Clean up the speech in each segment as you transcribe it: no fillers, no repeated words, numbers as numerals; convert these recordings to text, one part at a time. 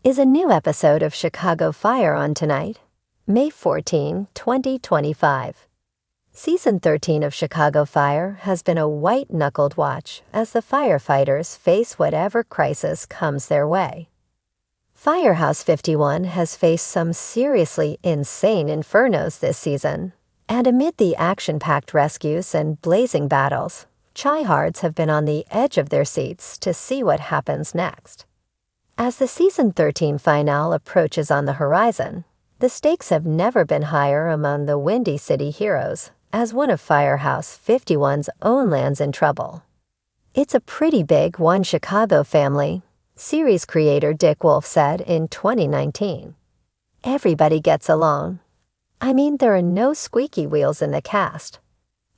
Is a new episode of Chicago Fire on tonight, May 14, 2025. Season 13 of Chicago Fire has been a white-knuckled watch as the firefighters face whatever crisis comes their way. Firehouse 51 has faced some seriously insane infernos this season, and amid the action-packed rescues and blazing battles, tryhards have been on the edge of their seats to see what happens next. As the Season 13 finale approaches on the horizon, the stakes have never been higher among the Windy City heroes, as one of Firehouse 51's own lands in trouble. "It's a pretty big one Chicago family," series creator Dick Wolf said in 2019. "Everybody gets along. I mean, there are no squeaky wheels in the cast.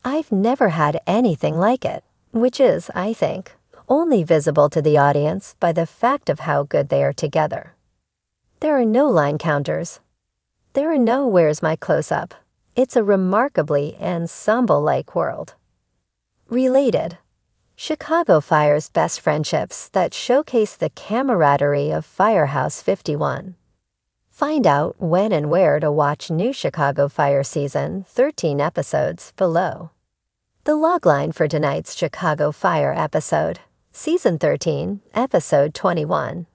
I've never had anything like it, which is, I think, only visible to the audience by the fact of how good they are together. There are no line counters. There are no where's my close-up. It's a remarkably ensemble-like world." Related. Chicago Fire's best friendships that showcase the camaraderie of Firehouse 51. Find out when and where to watch new Chicago Fire Season 13 episodes below. The logline for tonight's Chicago Fire episode, Season 13, Episode 21.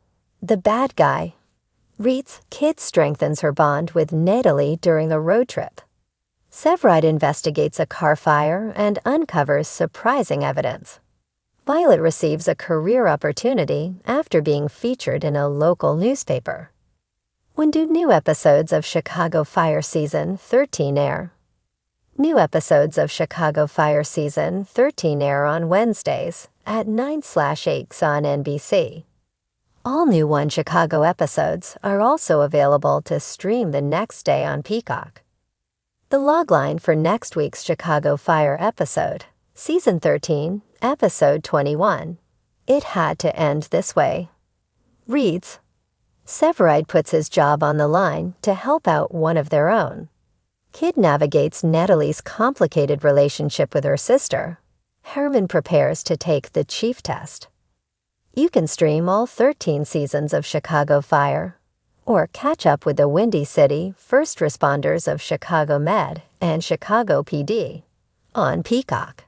The Bad Guy. Reads, Kid strengthens her bond with Natalie during a road trip. Severide investigates a car fire and uncovers surprising evidence. Violet receives a career opportunity after being featured in a local newspaper. When do new episodes of Chicago Fire Season 13 air? New episodes of Chicago Fire Season 13 air on Wednesdays at 9/8 on NBC. All new One Chicago episodes are also available to stream the next day on Peacock. The logline for next week's Chicago Fire episode, Season 13, Episode 21. It had to end this way. Reads, Severide puts his job on the line to help out one of their own. Kid navigates Natalie's complicated relationship with her sister. Herman prepares to take the chief test. You can stream all 13 seasons of Chicago Fire, or catch up with the Windy City First Responders of Chicago Med and Chicago PD on Peacock.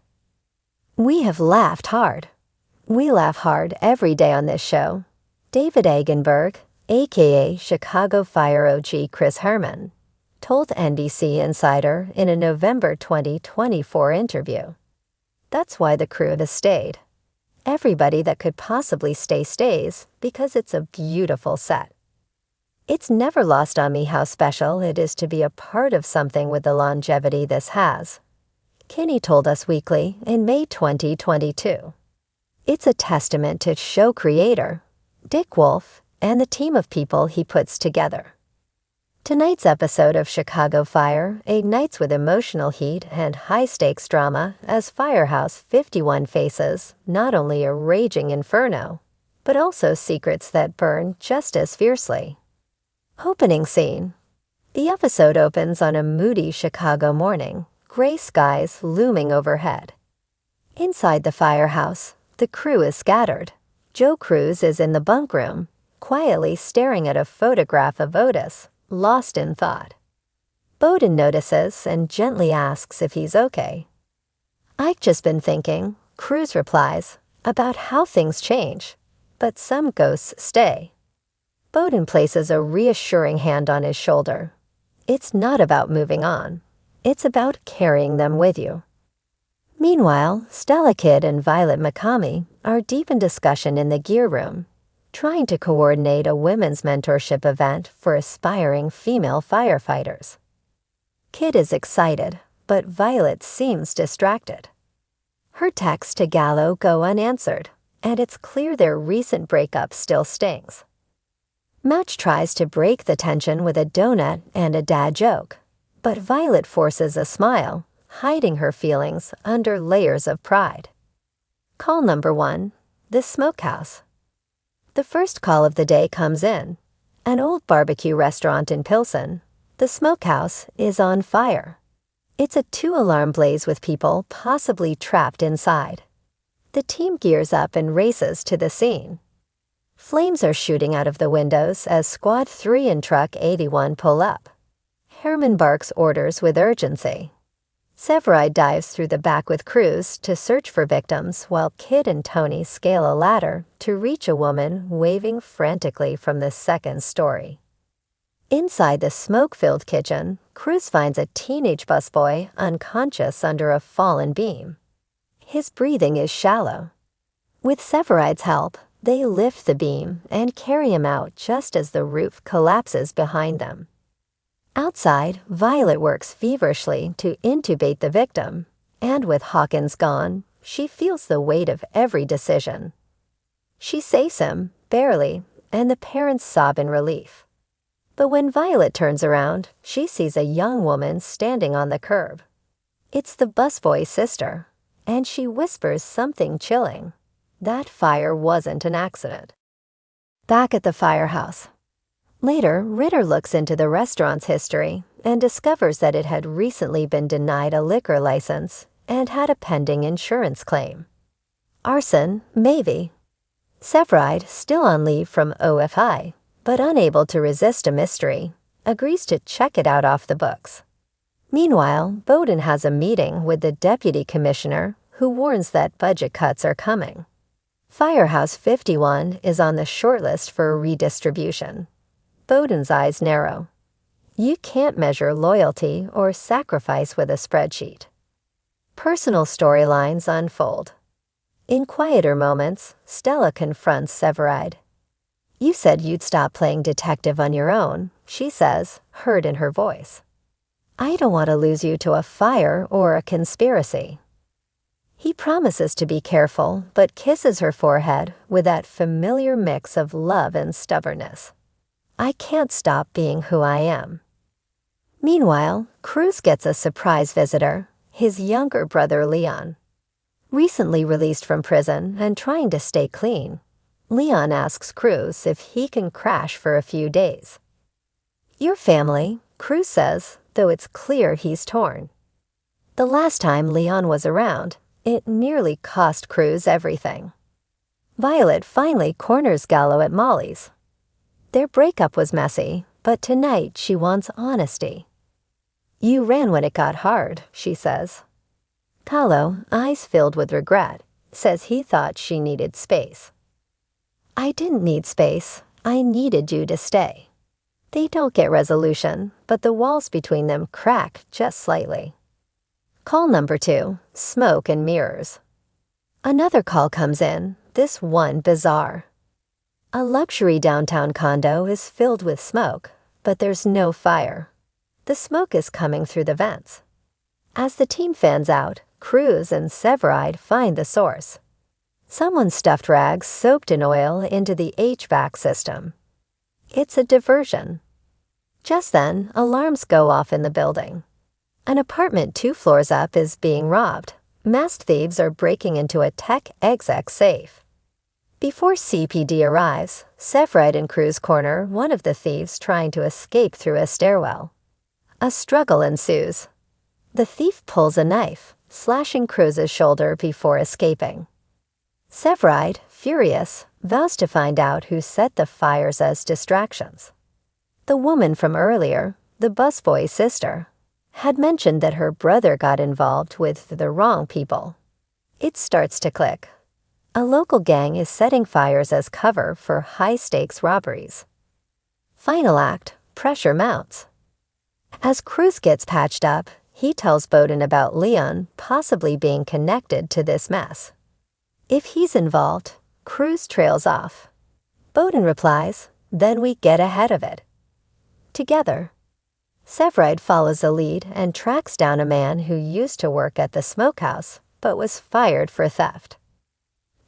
We have laughed hard. We laugh hard every day on this show. David Agenberg, a.k.a. Chicago Fire OG Chris Herman, told NBC Insider in a November 2024 interview. That's why the crew has stayed. Everybody that could possibly stay stays because it's a beautiful set. It's never lost on me how special it is to be a part of something with the longevity this has, Kinney told Us Weekly in May 2022. It's a testament to show creator, Dick Wolf, and the team of people he puts together. Tonight's episode of Chicago Fire ignites with emotional heat and high-stakes drama as Firehouse 51 faces not only a raging inferno, but also secrets that burn just as fiercely. Opening scene. The episode opens on a moody Chicago morning, gray skies looming overhead. Inside the firehouse, the crew is scattered. Joe Cruz is in the bunk room, quietly staring at a photograph of Otis, lost in thought. Bowden notices and gently asks if he's okay. "I've just been thinking," Cruz replies, "about how things change, but some ghosts stay." Bowden places a reassuring hand on his shoulder. It's not about moving on. It's about carrying them with you. Meanwhile, Stella Kidd and Violet McCamey are deep in discussion in the gear room, trying to coordinate a women's mentorship event for aspiring female firefighters. Kidd is excited, but Violet seems distracted. Her texts to Gallo go unanswered, and it's clear their recent breakup still stings. Match tries to break the tension with a donut and a dad joke, but Violet forces a smile, hiding her feelings under layers of pride. Call number 1, the smokehouse. The first call of the day comes in. An old barbecue restaurant in Pilsen, the smokehouse, is on fire. It's a 2-alarm blaze with people possibly trapped inside. The team gears up and races to the scene. Flames are shooting out of the windows as Squad 3 and Truck 81 pull up. Herman barks orders with urgency. Severide dives through the back with Cruz to search for victims while Kid and Tony scale a ladder to reach a woman waving frantically from the second story. Inside the smoke-filled kitchen, Cruz finds a teenage busboy unconscious under a fallen beam. His breathing is shallow. With Severide's help, they lift the beam and carry him out just as the roof collapses behind them. Outside, Violet works feverishly to intubate the victim, and with Hawkins gone, she feels the weight of every decision. She saves him, barely, and the parents sob in relief. But when Violet turns around, she sees a young woman standing on the curb. It's the busboy's sister, and she whispers something chilling. That fire wasn't an accident. Back at the firehouse. Later, Ritter looks into the restaurant's history and discovers that it had recently been denied a liquor license and had a pending insurance claim. Arson, maybe. Severide, still on leave from OFI, but unable to resist a mystery, agrees to check it out off the books. Meanwhile, Bowden has a meeting with the deputy commissioner who warns that budget cuts are coming. Firehouse 51 is on the shortlist for redistribution. Bowden's eyes narrow. You can't measure loyalty or sacrifice with a spreadsheet. Personal storylines unfold. In quieter moments, Stella confronts Severide. You said you'd stop playing detective on your own, she says, hurt in her voice. I don't want to lose you to a fire or a conspiracy. He promises to be careful, but kisses her forehead with that familiar mix of love and stubbornness. I can't stop being who I am. Meanwhile, Cruz gets a surprise visitor, his younger brother Leon. Recently released from prison and trying to stay clean, Leon asks Cruz if he can crash for a few days. Your family, Cruz says, though it's clear he's torn. The last time Leon was around, it nearly cost Cruz everything. Violet finally corners Gallo at Molly's. Their breakup was messy, but tonight she wants honesty. You ran when it got hard, she says. Gallo, eyes filled with regret, says he thought she needed space. I didn't need space, I needed you to stay. They don't get resolution, but the walls between them crack just slightly. Call number 2, smoke and mirrors. Another call comes in, this one bizarre. A luxury downtown condo is filled with smoke, but there's no fire. The smoke is coming through the vents. As the team fans out, Cruz and Severide find the source. Someone stuffed rags soaked in oil into the HVAC system. It's a diversion. Just then, alarms go off in the building. An apartment 2 floors up is being robbed. Masked thieves are breaking into a tech exec safe. Before CPD arrives, Severide and Cruz corner one of the thieves trying to escape through a stairwell. A struggle ensues. The thief pulls a knife, slashing Cruz's shoulder before escaping. Severide, furious, vows to find out who set the fires as distractions. The woman from earlier, the busboy's sister, had mentioned that her brother got involved with the wrong people. It starts to click. A local gang is setting fires as cover for high-stakes robberies. Final act, pressure mounts. As Cruz gets patched up, he tells Bowden about Leon possibly being connected to this mess. If he's involved, Cruz trails off. Bowden replies, then we get ahead of it. Together. Severide follows the lead and tracks down a man who used to work at the smokehouse, but was fired for theft.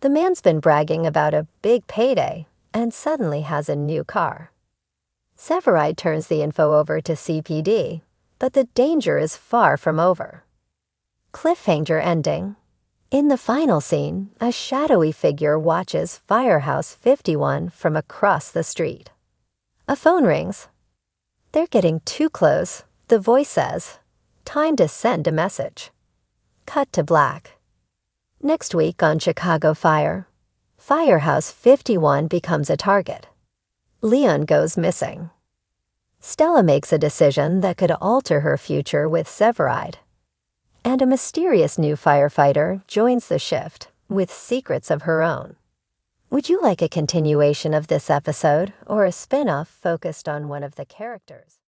The man's been bragging about a big payday and suddenly has a new car. Severide turns the info over to CPD, but the danger is far from over. Cliffhanger ending. In the final scene, a shadowy figure watches Firehouse 51 from across the street. A phone rings. They're getting too close, the voice says. Time to send a message. Cut to black. Next week on Chicago Fire. Firehouse 51 becomes a target. Leon goes missing. Stella makes a decision that could alter her future with Severide. And a mysterious new firefighter joins the shift with secrets of her own. Would you like a continuation of this episode or a spin-off focused on one of the characters?